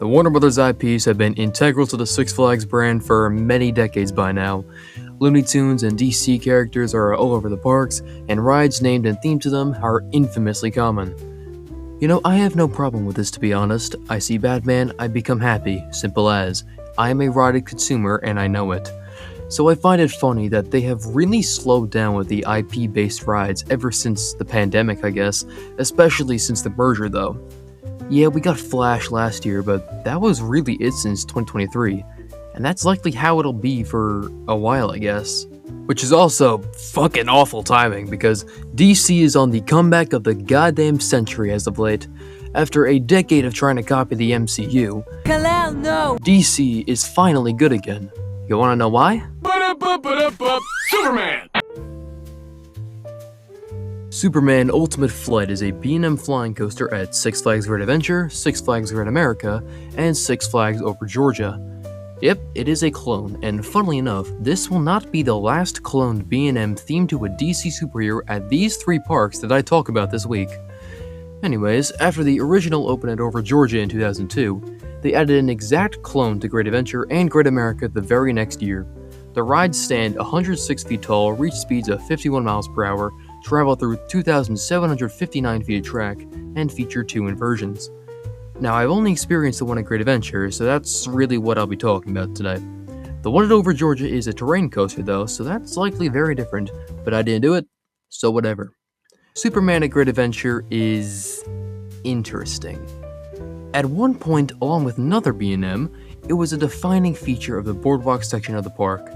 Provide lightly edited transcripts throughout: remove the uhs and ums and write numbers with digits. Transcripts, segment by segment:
The Warner Brothers IPs have been integral to the Six Flags brand for many decades by now. Looney Tunes and DC characters are all over the parks, and rides named and themed to them are infamously common. You know, I have no problem with this, to be honest. I see Batman, I become happy, simple as. I am a ride consumer and I know it. So I find it funny that they have really slowed down with the IP-based rides ever since the pandemic, I guess, especially since the merger though. Yeah, we got Flash last year, but that was really it since 2023, and that's likely how it'll be for a while, I guess. Which is also fucking awful timing, because DC is on the comeback of the goddamn century as of late. After a decade of trying to copy the MCU, Kalal, no! DC is finally good again. You wanna know why? Superman! Superman Ultimate Flight is a B&M Flying Coaster at Six Flags Great Adventure, Six Flags Great America, and Six Flags Over Georgia. Yep, it is a clone, and funnily enough, this will not be the last cloned B&M themed to a DC superhero at these three parks that I talk about this week. Anyways, after the original opened at Over Georgia in 2002, they added an exact clone to Great Adventure and Great America the very next year. The rides stand 106 feet tall, reach speeds of 51 miles per hour, travel through 2,759 feet of track, and feature 2 inversions. Now, I've only experienced the one at Great Adventure, so that's really what I'll be talking about today. The one at Over Georgia is a terrain coaster though, so that's likely very different, but I didn't do it, so whatever. Superman at Great Adventure is interesting. At one point, along with another B&M, it was a defining feature of the boardwalk section of the park,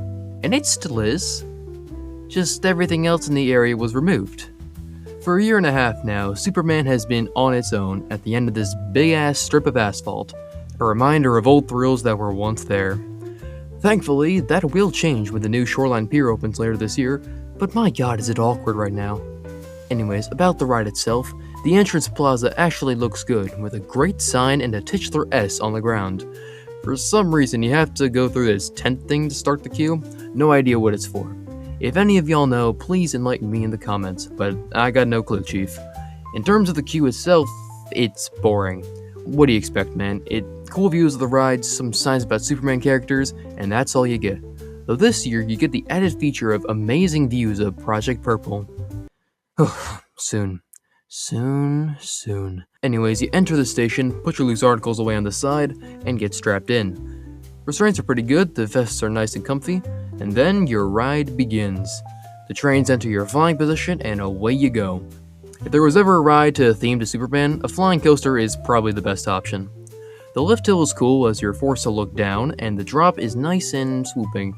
and it still is. Just everything else in the area was removed. For a year and a half now, Superman has been on its own at the end of this big-ass strip of asphalt, a reminder of old thrills that were once there. Thankfully, that will change when the new Shoreline Pier opens later this year, but my god is it awkward right now. Anyways, about the ride itself, the entrance plaza actually looks good, with a great sign and a titular S on the ground. For some reason, you have to go through this tent thing to start the queue. No idea what it's for. If any of y'all know, please enlighten me in the comments, but I got no clue, chief. In terms of the queue itself, it's boring. What do you expect, man? Cool views of the rides, some signs about Superman characters, and that's all you get. Though this year, you get the added feature of amazing views of Project Purple. Soon. Anyways, you enter the station, put your loose articles away on the side, and get strapped in. Restraints are pretty good, the vests are nice and comfy, and then your ride begins. The trains enter your flying position, and away you go. If there was ever a ride to theme to Superman, a flying coaster is probably the best option. The lift hill is cool as you're forced to look down, and the drop is nice and swooping.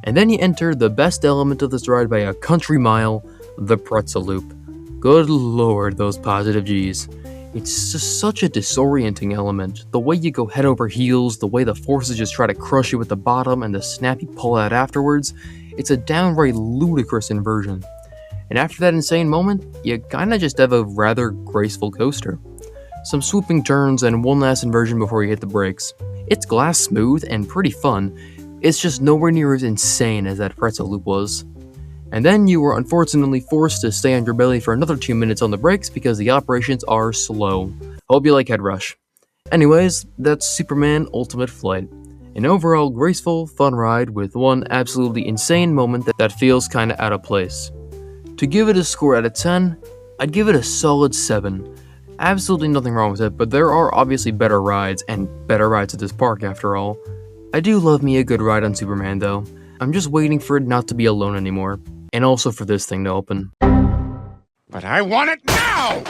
And then you enter the best element of this ride by a country mile, the pretzel loop. Good lord, those positive G's. It's just such a disorienting element. The way you go head over heels, the way the forces just try to crush you at the bottom, and the snappy pull-out afterwards, it's a downright ludicrous inversion. And after that insane moment, you kinda just have a rather graceful coaster. Some swooping turns and one last inversion before you hit the brakes. It's glass smooth and pretty fun, it's just nowhere near as insane as that pretzel loop was. And then you were unfortunately forced to stay on your belly for another 2 minutes on the brakes because the operations are slow. Hope you like Head Rush. Anyways, that's Superman Ultimate Flight. An overall graceful, fun ride with one absolutely insane moment that feels kinda out of place. To give it a score out of 10, I'd give it a solid 7. Absolutely nothing wrong with it, but there are obviously better rides, and better rides at this park after all. I do love me a good ride on Superman though. I'm just waiting for it not to be alone anymore. And also for this thing to open. But I want it now!